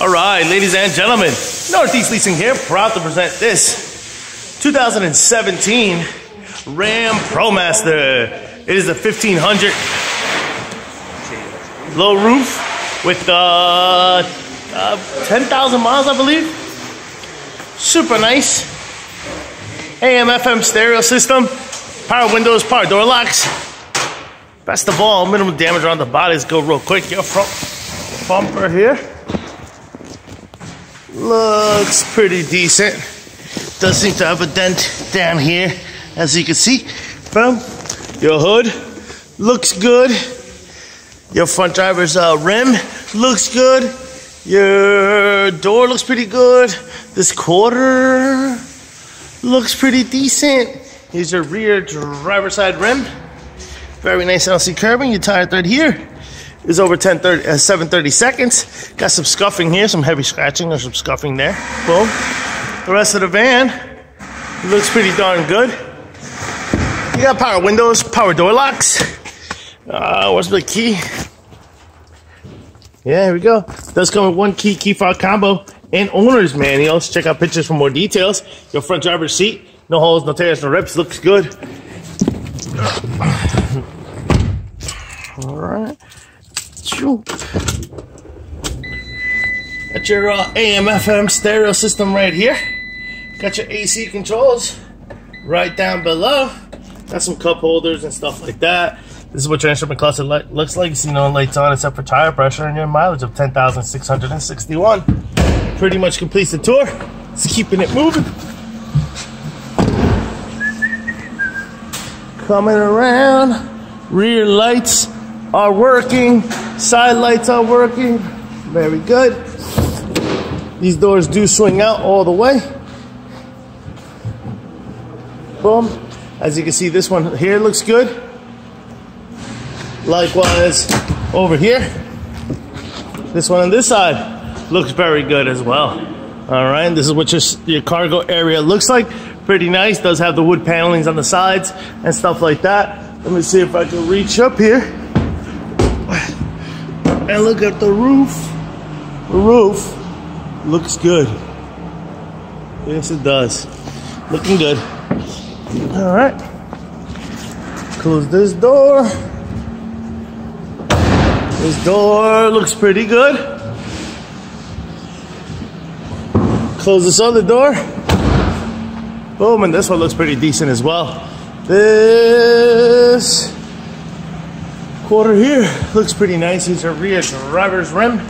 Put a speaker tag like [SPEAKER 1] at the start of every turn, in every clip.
[SPEAKER 1] All right, ladies and gentlemen, Northeast Leasing here, proud to present this 2017 Ram ProMaster. It is a 1500 low roof with 10,000 miles, I believe. Super nice. AM/FM stereo system, power windows, power door locks. Best of all, minimum damage around the bodies. Go real quick. Your front bumper here looks pretty decent. Does seem to have a dent down here, as you can see. Your hood looks good. Your front driver's rim looks good. Your door looks pretty good. This quarter looks pretty decent. Here's your rear driver's side rim. Very nice LC curbing. Your tire thread here is over 730 seconds. Got some scuffing here, some heavy scratching or some scuffing there. Boom. The rest of the van looks pretty darn good. You got power windows, power door locks. What's the key? Yeah, here we go. Does come with one key fob combo and owner's manuals. Check out pictures for more details. Your front driver's seat, no holes, no tears, no rips. Looks good. All right. Got your AM/FM stereo system right here. Got your AC controls right down below. Got some cup holders and stuff like that. This is what your instrument cluster looks like. You see no lights on except for tire pressure, and your mileage of 10,661. Pretty much completes the tour. It's keeping it moving. Coming around. Rear lights are working. Side lights are working. Very good. These doors do swing out all the way. Boom. As you can see, this one here looks good. Likewise, over here. This one on this side looks very good as well. All right, this is what your cargo area looks like. Pretty nice. Does have the wood panelings on the sides and stuff like that. Let me see if I can reach up here and look at the roof. The roof looks good. Yes, it does. Looking good. All right. Close this door. This door looks pretty good. Close this other door. Boom, and this one looks pretty decent as well. This quarter here looks pretty nice. Here's a rear driver's rim.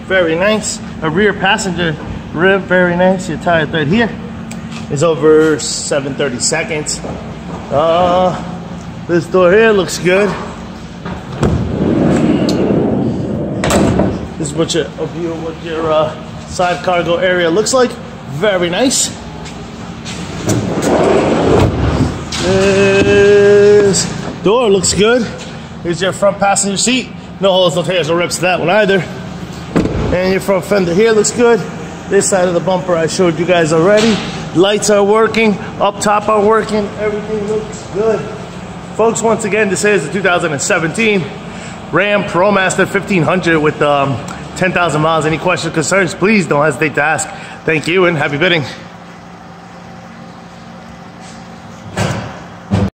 [SPEAKER 1] Very nice. A rear passenger rim. Very nice. Your tire thread here is over 730 seconds. This door here looks good. This is what a view of what your side cargo area looks like. Very nice. This door looks good. Here's your front passenger seat. No holes, no tears, no rips to that one either. And your front fender here looks good. This side of the bumper I showed you guys already. Lights are working. Up top are working. Everything looks good. Folks, once again, this is the 2017 Ram ProMaster 1500 with 10,000 miles. Any questions or concerns, please don't hesitate to ask. Thank you and happy bidding.